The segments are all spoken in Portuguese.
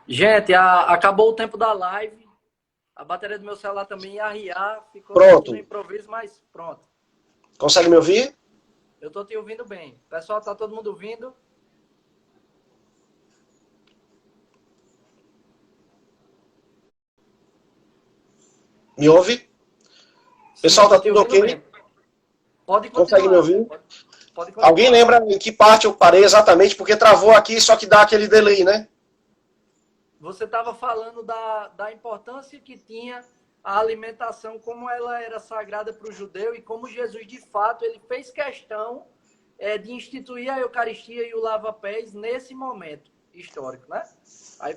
Gente, acabou o tempo da live. A bateria do meu celular também ia arriar. Ficou aqui no Pronto. improviso, mas pronto. Consegue me ouvir? Eu tô te ouvindo bem. Pessoal, tá todo mundo ouvindo? Me ouve? Sim, eu Pessoal, tô tá te tudo ouvindo ok? bem. Pode Consegue me continuar. ouvir? Pode Alguém continuar. lembra em que parte eu parei exatamente? Porque travou aqui, só que dá aquele delay, né? Você estava falando da importância que tinha a alimentação, como ela era sagrada para o judeu e como Jesus, de fato, ele fez questão de instituir a Eucaristia e o lava-pés nesse momento histórico, né? Aí,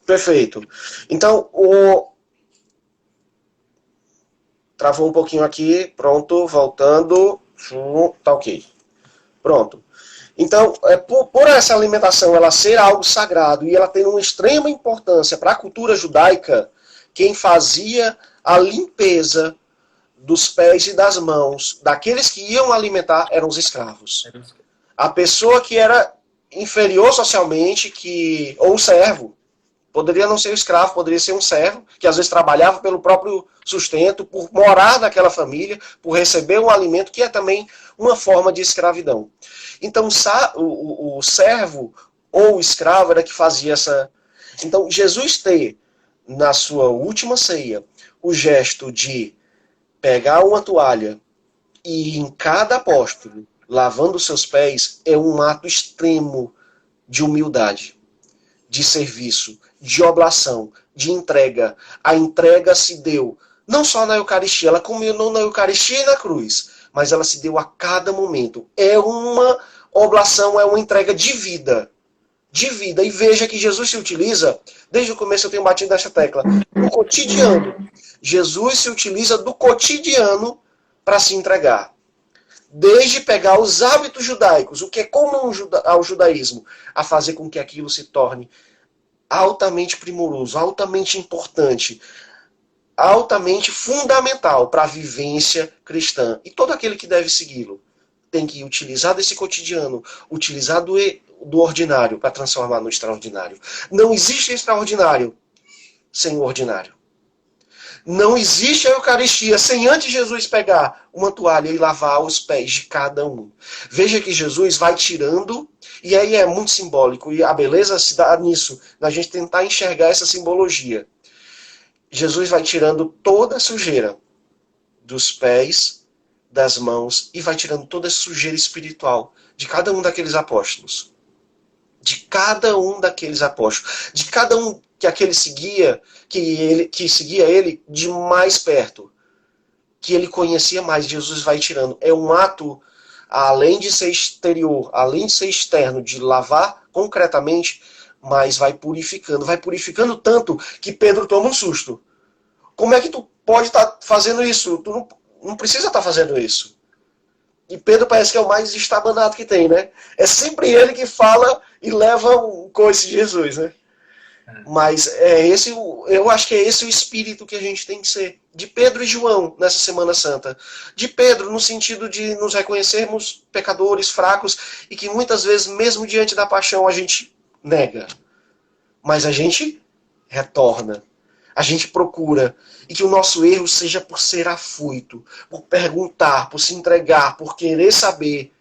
Perfeito. Então, travou um pouquinho aqui. Pronto, voltando. Tá ok. Pronto. Então, por essa alimentação ela ser algo sagrado e ela ter uma extrema importância para a cultura judaica, quem fazia a limpeza dos pés e das mãos daqueles que iam alimentar eram os escravos. A pessoa que era inferior socialmente, ou um servo, poderia não ser um escravo, poderia ser um servo, que às vezes trabalhava pelo próprio sustento, por morar naquela família, por receber um alimento, que é também uma forma de escravidão. Então, o servo ou o escravo era que fazia essa. Então, Jesus ter, na sua última ceia, o gesto de pegar uma toalha e em cada apóstolo, lavando seus pés, é um ato extremo de humildade, de serviço, de oblação, de entrega. A entrega se deu não só na Eucaristia, ela combinou na Eucaristia e na cruz, mas ela se deu a cada momento. É uma oblação, é uma entrega de vida. De vida. E veja que Jesus se utiliza, desde o começo eu tenho batido nessa tecla, do cotidiano. Jesus se utiliza do cotidiano para se entregar. Desde pegar os hábitos judaicos, o que é comum ao judaísmo, a fazer com que aquilo se torne altamente primoroso, altamente importante, altamente fundamental para a vivência cristã. E todo aquele que deve segui-lo tem que utilizar desse cotidiano, utilizar do ordinário para transformar no extraordinário. Não existe extraordinário sem o ordinário. Não existe a Eucaristia sem antes Jesus pegar uma toalha e lavar os pés de cada um. Veja que Jesus vai tirando, e aí é muito simbólico, e a beleza se dá nisso, na gente tentar enxergar essa simbologia. Jesus vai tirando toda a sujeira dos pés, das mãos, e vai tirando toda a sujeira espiritual de cada um daqueles apóstolos. De cada um daqueles apóstolos. De cada um que aquele seguia, que seguia ele de mais perto. Que ele conhecia mais. Jesus vai tirando. É um ato, além de ser exterior, além de ser externo, de lavar concretamente, mas vai purificando. Vai purificando tanto que Pedro toma um susto. Como é que tu pode estar fazendo isso? Tu não precisa estar fazendo isso. E Pedro parece que é o mais estabanado que tem, né? É sempre ele que fala e leva um coice de Jesus, né? Mas eu acho que é esse o espírito que a gente tem que ser. De Pedro e João nessa Semana Santa. De Pedro no sentido de nos reconhecermos pecadores, fracos, e que muitas vezes, mesmo diante da paixão, a gente nega. Mas a gente retorna. A gente procura. E que o nosso erro seja por ser afoito, por perguntar, por se entregar, por querer saber,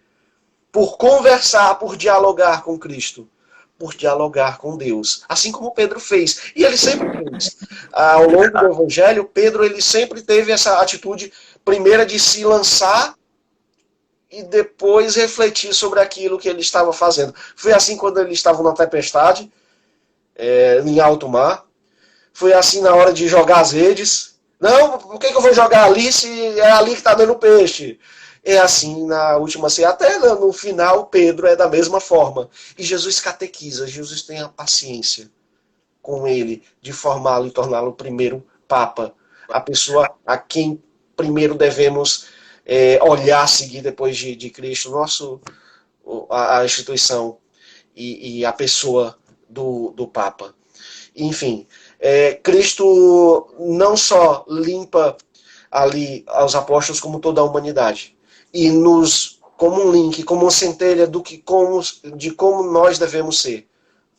por conversar, por dialogar com Cristo, por dialogar com Deus. Assim como Pedro fez. E ele sempre fez. Ao longo do Evangelho, Pedro ele sempre teve essa atitude, primeira de se lançar e depois refletir sobre aquilo que ele estava fazendo. Foi assim quando ele estava na tempestade, em alto mar. Foi assim na hora de jogar as redes. Não, por que eu vou jogar ali se é ali que está dando peixe? É assim na última ceia. Até no final, Pedro é da mesma forma. E Jesus catequiza, Jesus tem a paciência com ele de formá-lo e torná-lo o primeiro Papa. A pessoa a quem primeiro devemos olhar, seguir depois de Cristo, a instituição e a pessoa do Papa. Enfim, Cristo não só limpa ali aos apóstolos como toda a humanidade e nos como um link, como uma centelha de como nós devemos ser.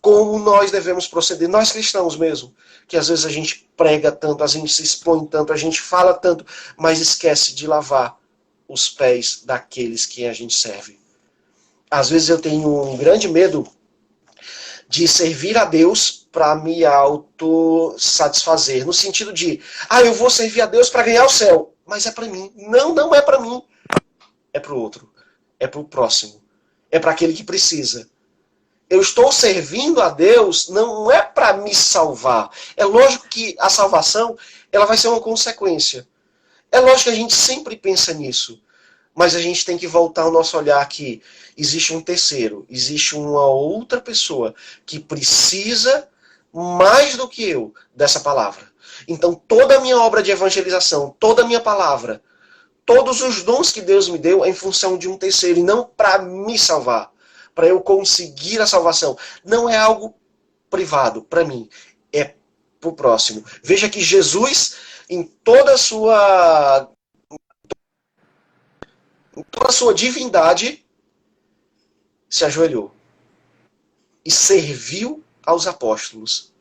como nós devemos proceder, nós cristãos mesmo, que às vezes a gente prega tanto, a gente se expõe tanto, a gente fala tanto, mas esquece de lavar os pés daqueles que a gente serve. Às vezes eu tenho um grande medo de servir a Deus para me autossatisfazer, no sentido de, eu vou servir a Deus para ganhar o céu, mas é para mim. Não, não é para mim. É para o outro, é para o próximo, é para aquele que precisa. Eu estou servindo a Deus não é para me salvar. É lógico que a salvação ela vai ser uma consequência. É lógico que a gente sempre pensa nisso. Mas a gente tem que voltar o nosso olhar que existe um terceiro, existe uma outra pessoa que precisa mais do que eu dessa palavra. Então toda a minha obra de evangelização, toda a minha palavra, todos os dons que Deus me deu é em função de um terceiro e não para me salvar. Para eu conseguir a salvação. Não é algo privado para mim. É para o próximo. Veja que Jesus, em toda a sua divindade, se ajoelhou. E serviu aos apóstolos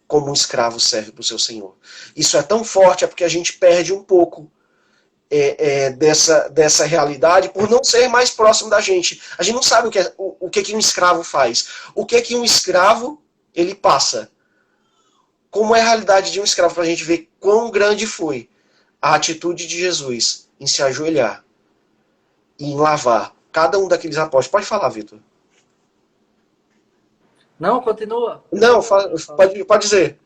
como um escravo serve para o seu Senhor. Isso é tão forte, é porque a gente perde um pouco dessa realidade por não ser mais próximo da gente. A gente não sabe o que um escravo faz. O que um escravo ele passa. Como é a realidade de um escravo, para a gente ver quão grande foi a atitude de Jesus em se ajoelhar e em lavar cada um daqueles apóstolos. Pode falar, Vitor. Não, continua. Não, pode dizer.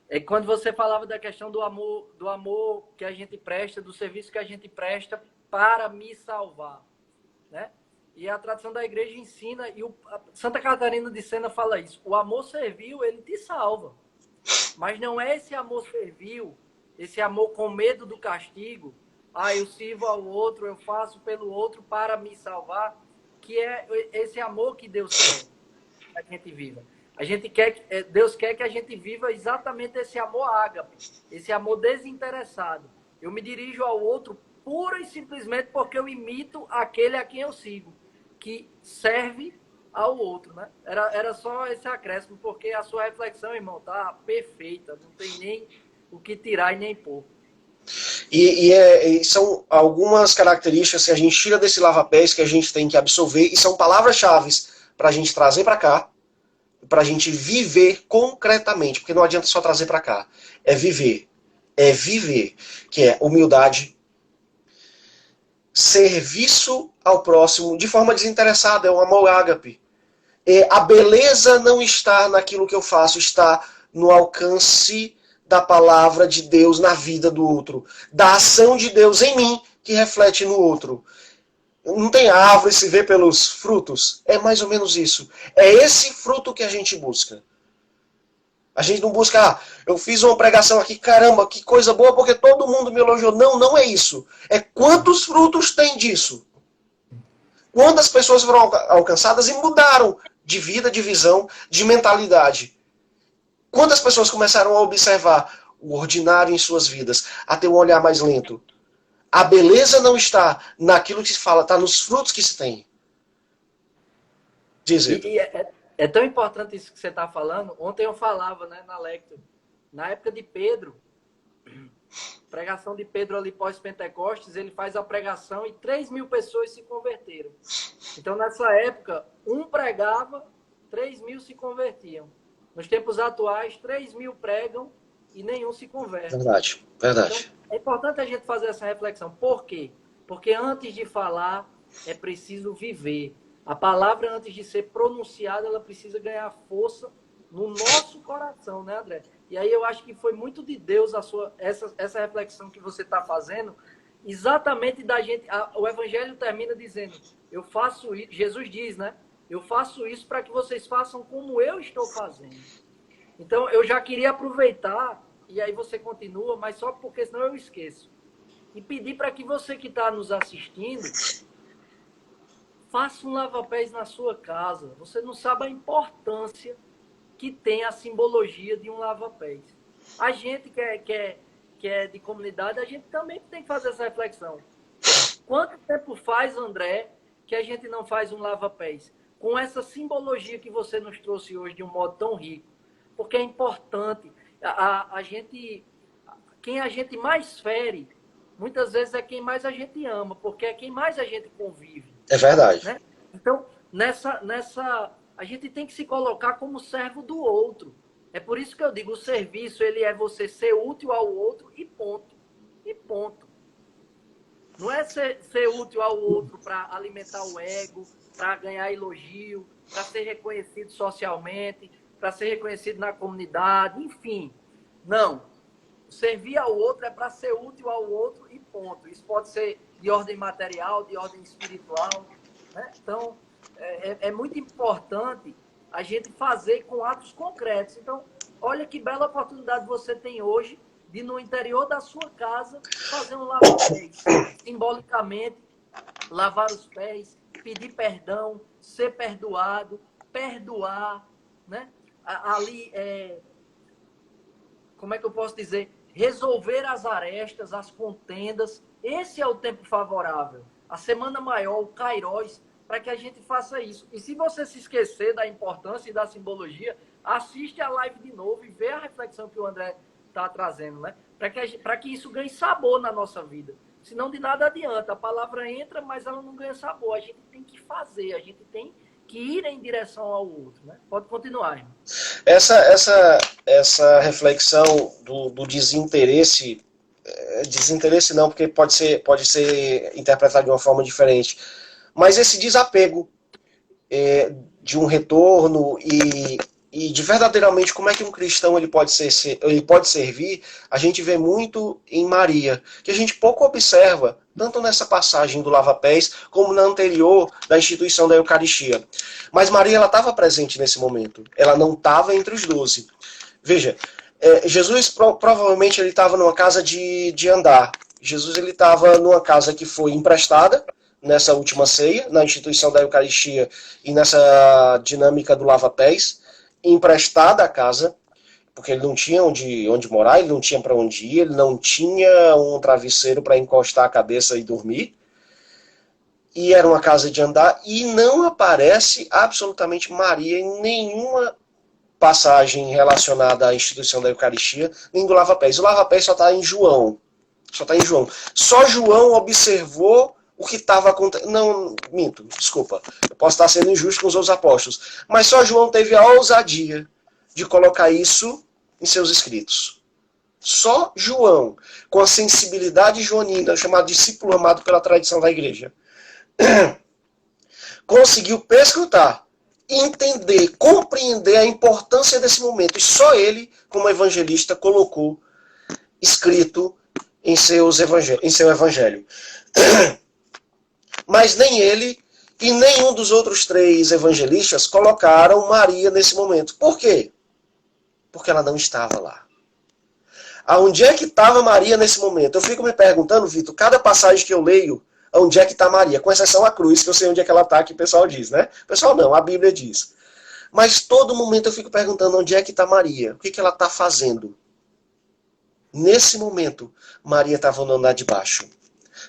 É quando você falava da questão do amor que a gente presta, do serviço que a gente presta para me salvar, né? E a tradição da igreja ensina, e Santa Catarina de Sena fala isso, o amor servil, ele te salva. Mas não é esse amor servil, esse amor com medo do castigo, eu sirvo ao outro, eu faço pelo outro para me salvar, que é esse amor que Deus quer que a gente viva. Deus quer que a gente viva exatamente esse amor ágape, esse amor desinteressado. Eu me dirijo ao outro pura e simplesmente porque eu imito aquele a quem eu sigo, que serve ao outro, né? Era só esse acréscimo, porque a sua reflexão, irmão, tá perfeita, não tem nem o que tirar e nem pôr. E são algumas características que a gente tira desse lava-pés que a gente tem que absorver, e são palavras-chave para a gente trazer para cá, para a gente viver concretamente, porque não adianta só trazer para cá. É viver, que é humildade, serviço ao próximo, de forma desinteressada, é um amor ágape. A beleza não está naquilo que eu faço, está no alcance da palavra de Deus na vida do outro, da ação de Deus em mim, que reflete no outro. Não tem árvore, se vê pelos frutos. É mais ou menos isso. É esse fruto que a gente busca. A gente não busca, eu fiz uma pregação aqui, caramba, que coisa boa, porque todo mundo me elogiou. Não, não é isso. É quantos frutos tem disso. Quantas pessoas foram alcançadas e mudaram de vida, de visão, de mentalidade. Quantas pessoas começaram a observar o ordinário em suas vidas, a ter um olhar mais lento. A beleza não está naquilo que se fala, está nos frutos que se tem. Diz ele. É tão importante isso que você está falando. Ontem eu falava, né, na Lectio, na época de Pedro, pregação de Pedro ali pós-Pentecostes, ele faz a pregação e 3.000 pessoas se converteram. Então, nessa época, um pregava, 3.000 se convertiam. Nos tempos atuais, 3.000 pregam e nenhum se converte. Verdade, verdade. Então, é importante a gente fazer essa reflexão. Por quê? Porque antes de falar, é preciso viver. A palavra, antes de ser pronunciada, ela precisa ganhar força no nosso coração, né, André? E aí eu acho que foi muito de Deus essa reflexão que você está fazendo, exatamente da gente. O Evangelho termina dizendo, eu faço isso, Jesus diz, né? Eu faço isso para que vocês façam como eu estou fazendo. Então, eu já queria aproveitar, e aí você continua, mas só porque senão eu esqueço. E pedir para que você que está nos assistindo, faça um lava-pés na sua casa. Você não sabe a importância que tem a simbologia de um lava-pés. A gente que é de comunidade, a gente também tem que fazer essa reflexão. Quanto tempo faz, André, que a gente não faz um lava-pés? com essa simbologia que você nos trouxe hoje de um modo tão rico. Porque é importante. A gente, quem a gente mais fere, muitas vezes é quem mais a gente ama, porque é quem mais a gente convive. É verdade. Né? Então, a gente tem que se colocar como servo do outro. É por isso que eu digo, o serviço, ele é você ser útil ao outro e ponto. E ponto. Não é ser útil ao outro para alimentar o ego, para ganhar elogio, para ser reconhecido socialmente, para ser reconhecido na comunidade, enfim. Não. Servir ao outro é para ser útil ao outro e ponto. Isso pode ser de ordem material, de ordem espiritual. Né? Então, é muito importante a gente fazer com atos concretos. Então, olha que bela oportunidade você tem hoje de, no interior da sua casa, fazer um lava-pés. Simbolicamente, lavar os pés, pedir perdão, ser perdoado, perdoar, né? Ali, como é que eu posso dizer? Resolver as arestas, as contendas. Esse é o tempo favorável. A semana maior, o Kairos, para que a gente faça isso. E se você se esquecer da importância e da simbologia, assiste a live de novo e vê a reflexão que o André está trazendo, né? Para que isso ganhe sabor na nossa vida. Senão de nada adianta. A palavra entra, mas ela não ganha sabor. A gente tem que fazer, a gente tem que ir em direção ao outro. Né? Pode continuar, irmão. Essa reflexão do desinteresse, desinteresse não, porque pode ser interpretado de uma forma diferente, mas esse desapego de um retorno e de verdadeiramente como é que um cristão ele pode servir, a gente vê muito em Maria, que a gente pouco observa, tanto nessa passagem do lava-pés, como na anterior da instituição da Eucaristia. Mas Maria ela estava presente nesse momento, ela não estava entre os 12. Veja, Jesus provavelmente ele estava numa casa de andar. Jesus ele estava numa casa que foi emprestada, nessa última ceia, na instituição da Eucaristia e nessa dinâmica do lava-pés, emprestada a casa, porque ele não tinha onde morar, ele não tinha para onde ir, ele não tinha um travesseiro para encostar a cabeça e dormir, e era uma casa de andar, e não aparece absolutamente Maria em nenhuma passagem relacionada à instituição da Eucaristia, nem do lava-pés. O lava-pés só está em João. Só João observou o que estava acontecendo. Não, minto, desculpa. Eu posso estar sendo injusto com os outros apóstolos. Mas só João teve a ousadia de colocar isso em seus escritos. Só João, com a sensibilidade joanina, chamado discípulo amado pela tradição da igreja, conseguiu perscrutar, entender, compreender a importância desse momento. E só ele, como evangelista, colocou escrito em seu evangelho. Mas nem ele e nenhum dos outros 3 evangelistas colocaram Maria nesse momento. Por quê? Porque ela não estava lá. Aonde é que estava Maria nesse momento? Eu fico me perguntando, Vitor, cada passagem que eu leio, onde é que está Maria? Com exceção a cruz, que eu sei onde é que ela está, que o pessoal diz, né? O pessoal não, a Bíblia diz. Mas todo momento eu fico perguntando onde é que está Maria? O que ela está fazendo? Nesse momento, Maria estava no andar de baixo.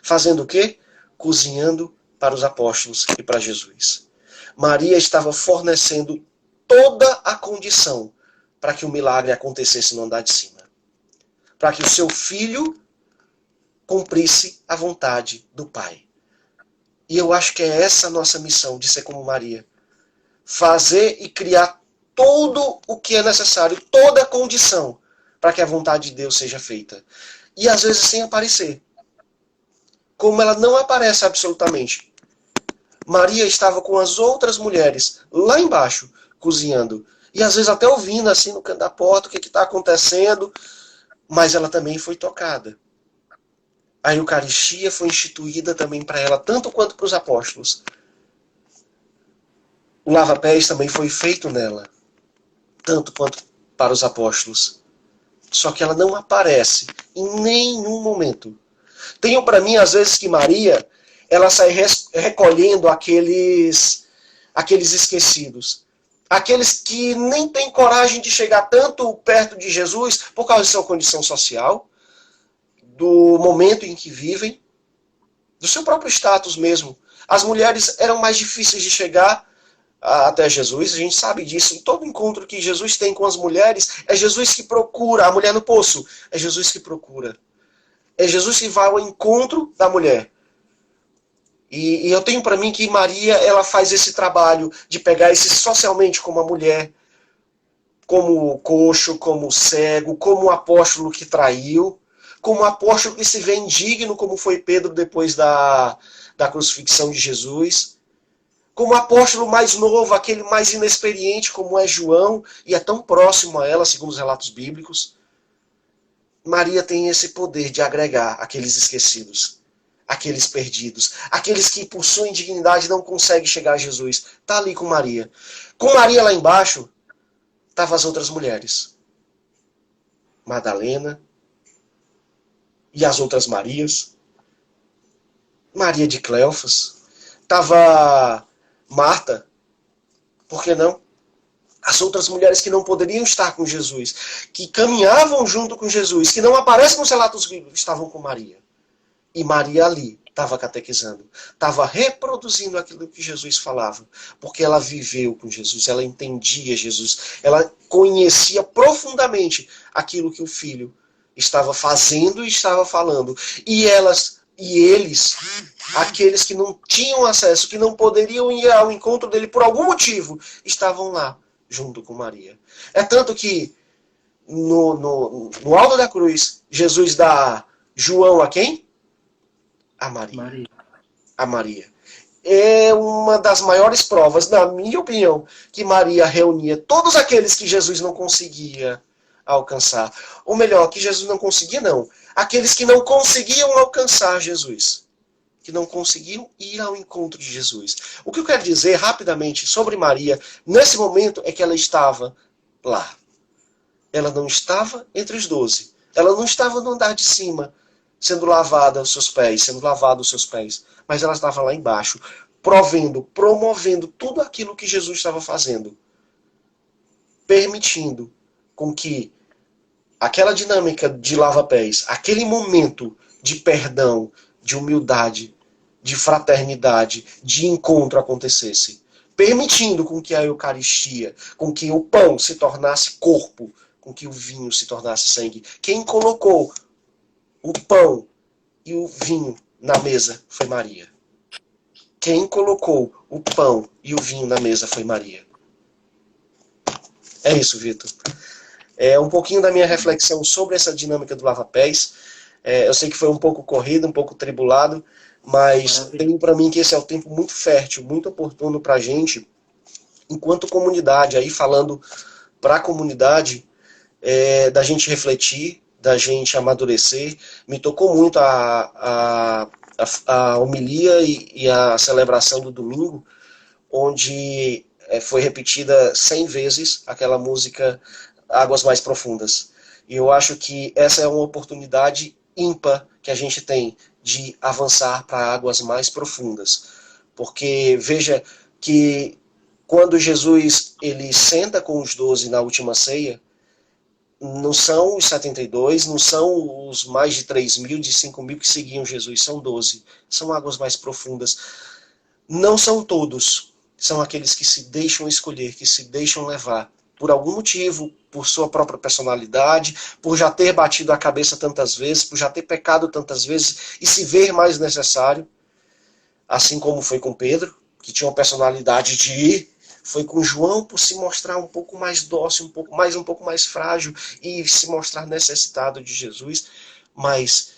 Fazendo o quê? Cozinhando para os apóstolos e para Jesus. Maria estava fornecendo toda a condição para que o milagre acontecesse no andar de cima. Para que o seu filho cumprisse a vontade do Pai. E eu acho que é essa a nossa missão, de ser como Maria. Fazer e criar tudo o que é necessário, toda a condição para que a vontade de Deus seja feita. E às vezes sem aparecer. Como ela não aparece absolutamente. Maria estava com as outras mulheres lá embaixo, cozinhando. E às vezes até ouvindo assim no canto da porta o que está acontecendo. Mas ela também foi tocada. A Eucaristia foi instituída também para ela, tanto quanto para os apóstolos. O lava-pés também foi feito nela, tanto quanto para os apóstolos. Só que ela não aparece em nenhum momento. Tenho para mim, às vezes, que Maria, ela sai recolhendo aqueles esquecidos. Aqueles que nem têm coragem de chegar tanto perto de Jesus por causa de sua condição social, do momento em que vivem, do seu próprio status mesmo. As mulheres eram mais difíceis de chegar até Jesus, a gente sabe disso. Em todo encontro que Jesus tem com as mulheres, é Jesus que procura. A mulher no poço, é Jesus que procura. É Jesus que vai ao encontro da mulher. E eu tenho para mim que Maria, ela faz esse trabalho de pegar esse socialmente como a mulher, como o coxo, como o cego, como o apóstolo que traiu, como o apóstolo que se vê indigno, como foi Pedro depois da crucifixão de Jesus, como o apóstolo mais novo, aquele mais inexperiente, como é João, e é tão próximo a ela, segundo os relatos bíblicos. Maria tem esse poder de agregar aqueles esquecidos, aqueles perdidos, aqueles que por sua indignidade não conseguem chegar a Jesus. Está ali com Maria. Com Maria lá embaixo, estavam as outras mulheres. Madalena e as outras Marias. Maria de Cleofas. Estava Marta. Por que não? As outras mulheres que não poderiam estar com Jesus, que caminhavam junto com Jesus, que não aparecem nos relatos bíblicos, estavam com Maria. E Maria ali estava catequizando, estava reproduzindo aquilo que Jesus falava, porque ela viveu com Jesus, ela entendia Jesus, ela conhecia profundamente aquilo que o Filho estava fazendo e estava falando. E elas e eles, aqueles que não tinham acesso, que não poderiam ir ao encontro dele por algum motivo, estavam lá junto com Maria. É tanto que no alto da cruz, Jesus dá João a quem? A Maria. A Maria. É uma das maiores provas, na minha opinião, que Maria reunia todos aqueles que Jesus não conseguia alcançar. Ou melhor, que Jesus não conseguia, não. Aqueles que não conseguiam alcançar Jesus. Que não conseguiam ir ao encontro de Jesus. O que eu quero dizer rapidamente sobre Maria, nesse momento, é que ela estava lá. Ela não estava entre os 12. Ela não estava no andar de cima, sendo lavada os seus pés, sendo lavado os seus pés. Mas ela estava lá embaixo, promovendo tudo aquilo que Jesus estava fazendo. Permitindo com que aquela dinâmica de lava-pés, aquele momento de perdão, de humildade, de fraternidade, de encontro acontecesse. Permitindo com que a Eucaristia, com que o pão se tornasse corpo, com que o vinho se tornasse sangue. Quem colocou o pão e o vinho na mesa foi Maria. Quem colocou o pão e o vinho na mesa foi Maria. É isso, Vitor. É um pouquinho da minha reflexão sobre essa dinâmica do lava-pés. Eu sei que foi um pouco corrido, um pouco tribulado, mas tenho para mim que esse é um tempo muito fértil, muito oportuno para a gente, enquanto comunidade, aí falando para a comunidade, da gente refletir, da gente amadurecer. Me tocou muito a homilia e a celebração do domingo, onde foi repetida 100 vezes aquela música Águas Mais Profundas. E eu acho que essa é uma oportunidade ímpar que a gente tem de avançar para águas mais profundas. Porque veja que quando Jesus ele senta com os 12 na última ceia, não são os 72, não são os mais de 3.000, de 5.000 que seguiam Jesus, são 12. São águas mais profundas. Não são todos, são aqueles que se deixam escolher, que se deixam levar por algum motivo, por sua própria personalidade, por já ter batido a cabeça tantas vezes, por já ter pecado tantas vezes e se ver mais necessário, assim como foi com Pedro, que tinha uma personalidade de ir, foi com João por se mostrar um pouco mais dócil, um pouco mais frágil e se mostrar necessitado de Jesus, mas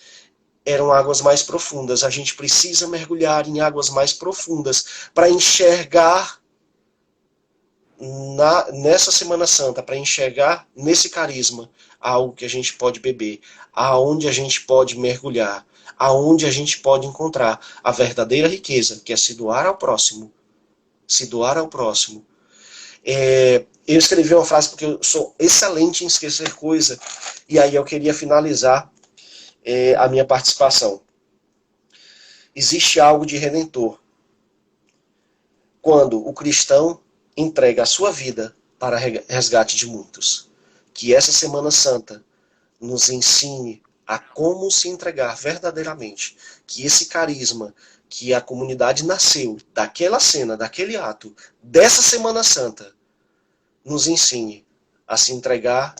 eram águas mais profundas. A gente precisa mergulhar em águas mais profundas para enxergar nessa Semana Santa, para enxergar nesse carisma algo que a gente pode beber, aonde a gente pode mergulhar, aonde a gente pode encontrar a verdadeira riqueza, que é se doar ao próximo. Se doar ao próximo. Eu escrevi uma frase porque eu sou excelente em esquecer coisa, e aí eu queria finalizar a minha participação. Existe algo de redentor quando o cristão entrega a sua vida para resgate de muitos. Que essa Semana Santa nos ensine a como se entregar verdadeiramente. Que esse carisma que a comunidade nasceu daquela cena, daquele ato, dessa Semana Santa, nos ensine a se entregar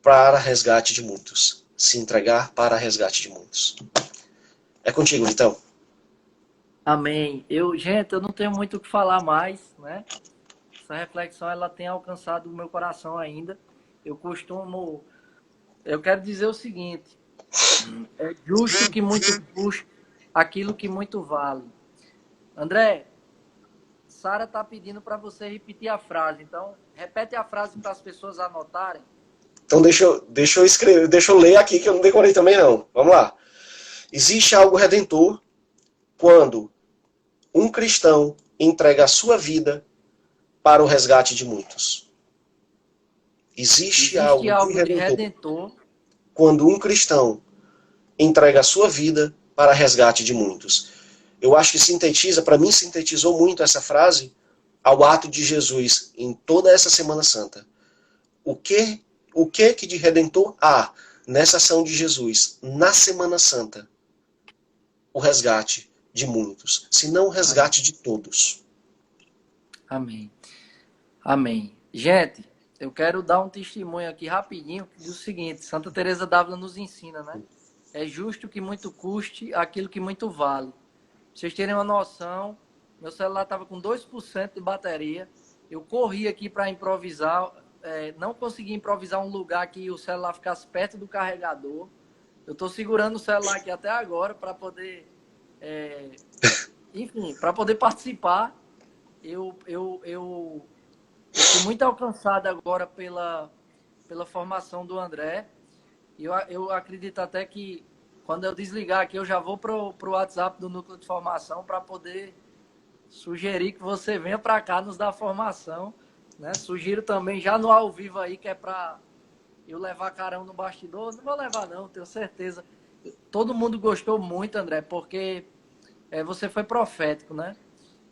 para resgate de muitos. Se entregar para resgate de muitos. É contigo, Vitão. Amém. Gente, eu não tenho muito o que falar mais, né? Essa reflexão, ela tem alcançado o meu coração ainda. Eu quero dizer o seguinte: é justo que muito custe aquilo que muito vale. André, Sara está pedindo para você repetir a frase. Então, repete a frase para as pessoas anotarem. Então deixa eu escrever, deixa eu ler aqui que eu não decorei também não. Vamos lá. Existe algo redentor quando um cristão entrega a sua vida para o resgate de muitos. Existe algo de redentor quando um cristão entrega a sua vida para resgate de muitos. Eu acho que sintetiza, para mim sintetizou muito essa frase ao ato de Jesus em toda essa Semana Santa. O que de redentor há nessa ação de Jesus na Semana Santa? O resgate de muitos, se não o resgate de todos. Amém. Amém. Gente, eu quero dar um testemunho aqui rapidinho que diz o seguinte: Santa Teresa d'Ávila nos ensina, né? É justo que muito custe aquilo que muito vale. Pra vocês terem uma noção, meu celular estava com 2% de bateria. Eu corri aqui para improvisar, não consegui improvisar um lugar que o celular ficasse perto do carregador. Eu estou segurando o celular aqui até agora para poder, enfim, para poder participar. Eu fui muito alcançado agora pela formação do André. E eu acredito até que quando eu desligar aqui, eu já vou pro WhatsApp do Núcleo de Formação para poder sugerir que você venha para cá nos dar formação, né? Sugiro também já no ao vivo aí, que é para eu levar carão no bastidor. Não vou levar não, tenho certeza. Todo mundo gostou muito, André, porque você foi profético, né?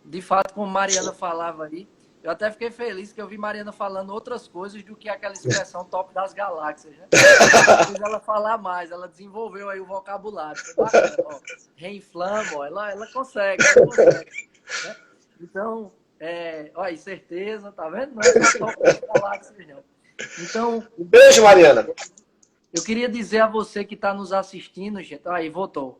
De fato, como Mariana falava aí, eu até fiquei feliz que eu vi Mariana falando outras coisas do que aquela expressão top das galáxias, né? Eu fiz ela falar mais, ela desenvolveu aí o vocabulário. Foi bacana, ó. Reinflama, ó, ela consegue, né? Então, olha, certeza, tá vendo? Não é só top das galáxias, não. Então, um beijo, Mariana. Eu queria dizer a você que está nos assistindo, gente, aí voltou.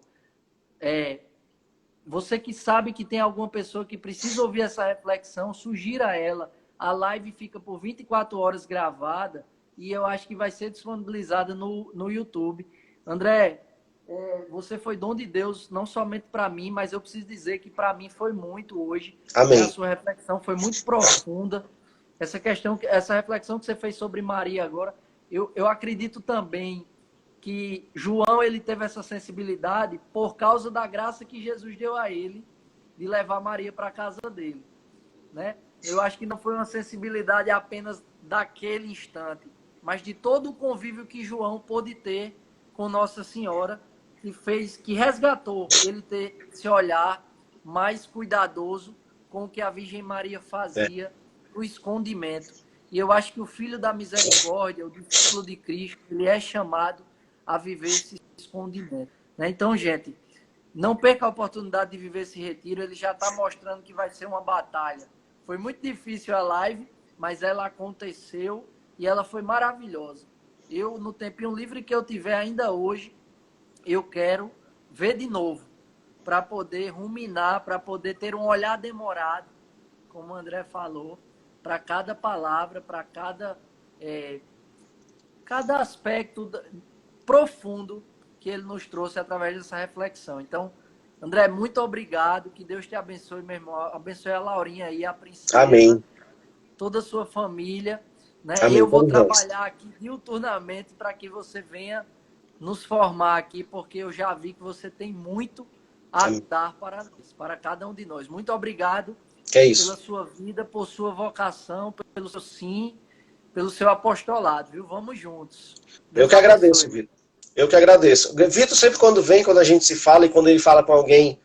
Você que sabe que tem alguma pessoa que precisa ouvir essa reflexão, sugira a ela. A live fica por 24 horas gravada e eu acho que vai ser disponibilizada no YouTube. André, você foi dom de Deus, não somente para mim, mas eu preciso dizer que para mim foi muito hoje. Amém. A sua reflexão foi muito profunda. Essa reflexão que você fez sobre Maria agora, eu acredito também que João ele teve essa sensibilidade por causa da graça que Jesus deu a ele de levar Maria para a casa dele, né? Eu acho que não foi uma sensibilidade apenas daquele instante, mas de todo o convívio que João pôde ter com Nossa Senhora, que resgatou ele ter esse olhar mais cuidadoso com o que a Virgem Maria fazia no escondimento. E eu acho que o Filho da Misericórdia, o discípulo de Cristo, ele é chamado a viver esse escondimento, né? Então, gente, não perca a oportunidade de viver esse retiro. Ele já está mostrando que vai ser uma batalha. Foi muito difícil a live, mas ela aconteceu e ela foi maravilhosa. Eu, no tempinho livre que eu tiver ainda hoje, eu quero ver de novo, para poder ruminar, para poder ter um olhar demorado, como o André falou, para cada palavra, para cada aspecto profundo que ele nos trouxe através dessa reflexão. Então, André, muito obrigado, que Deus te abençoe, meu irmão, abençoe a Laurinha aí, a princesa, amém, toda a sua família, né? Amém. Eu vou trabalhar aqui diuturnamente para que você venha nos formar aqui, porque eu já vi que você tem muito a dar para cada um de nós. Muito obrigado pela sua vida, por sua vocação, pelo seu sim, pelo seu apostolado, viu? Vamos juntos. Eu que agradeço, Vitor. Eu que agradeço. Vitor sempre quando a gente se fala, e quando ele fala com alguém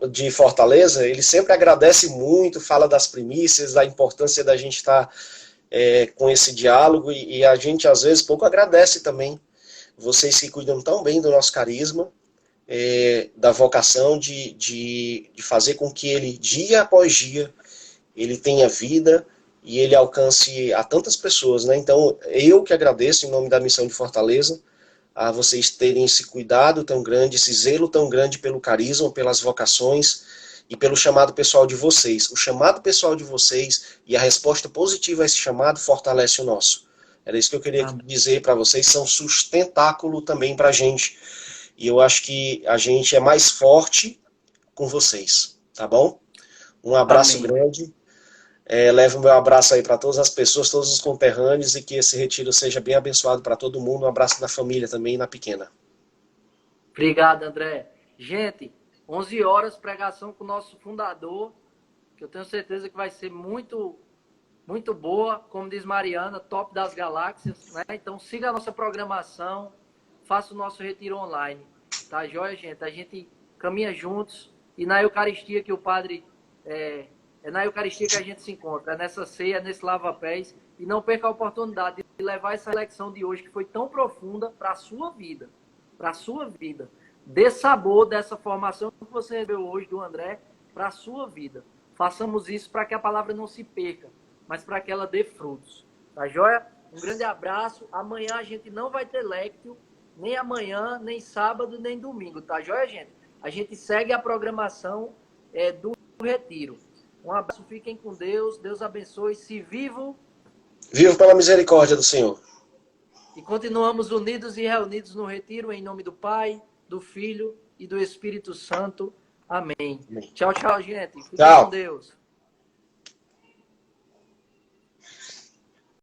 de Fortaleza, ele sempre agradece muito, fala das primícias, da importância da gente estar com esse diálogo, e a gente às vezes pouco agradece também. Vocês se cuidam tão bem do nosso carisma, da vocação de fazer com que ele, dia após dia, ele tenha vida e ele alcance a tantas pessoas, né? Então, eu que agradeço em nome da Missão de Fortaleza, a vocês terem esse cuidado tão grande, esse zelo tão grande pelo carisma, pelas vocações e pelo chamado pessoal de vocês. O chamado pessoal de vocês e a resposta positiva a esse chamado fortalece o nosso. Era isso que eu queria dizer para vocês, são sustentáculo também para a gente. E eu acho que a gente é mais forte com vocês, tá bom? Um abraço grande. Levo o meu abraço aí para todas as pessoas, todos os conterrâneos, e que esse retiro seja bem abençoado para todo mundo. Um abraço na família também, na pequena. Obrigado, André. Gente, 11 horas, pregação com o nosso fundador, que eu tenho certeza que vai ser muito, muito boa. Como diz Mariana, top das galáxias, né? Então siga a nossa programação, faça o nosso retiro online. Tá joia, gente? A gente caminha juntos e na Eucaristia que o Padre... É na Eucaristia que a gente se encontra, é nessa ceia, nesse lava-pés. E não perca a oportunidade de levar essa reflexão de hoje, que foi tão profunda, para a sua vida. Para a sua vida. Dê sabor dessa formação que você recebeu hoje do André para a sua vida. Façamos isso para que a palavra não se perca, mas para que ela dê frutos. Tá joia? Um grande abraço. Amanhã a gente não vai ter Lectio, nem amanhã, nem sábado, nem domingo. Tá joia, gente? A gente segue a programação do retiro. Um abraço, fiquem com Deus, Deus abençoe, se vivo. Vivo pela misericórdia do Senhor. E continuamos unidos e reunidos no retiro, em nome do Pai, do Filho e do Espírito Santo. Amém. Amém. Tchau, tchau, gente. Fiquem com Deus.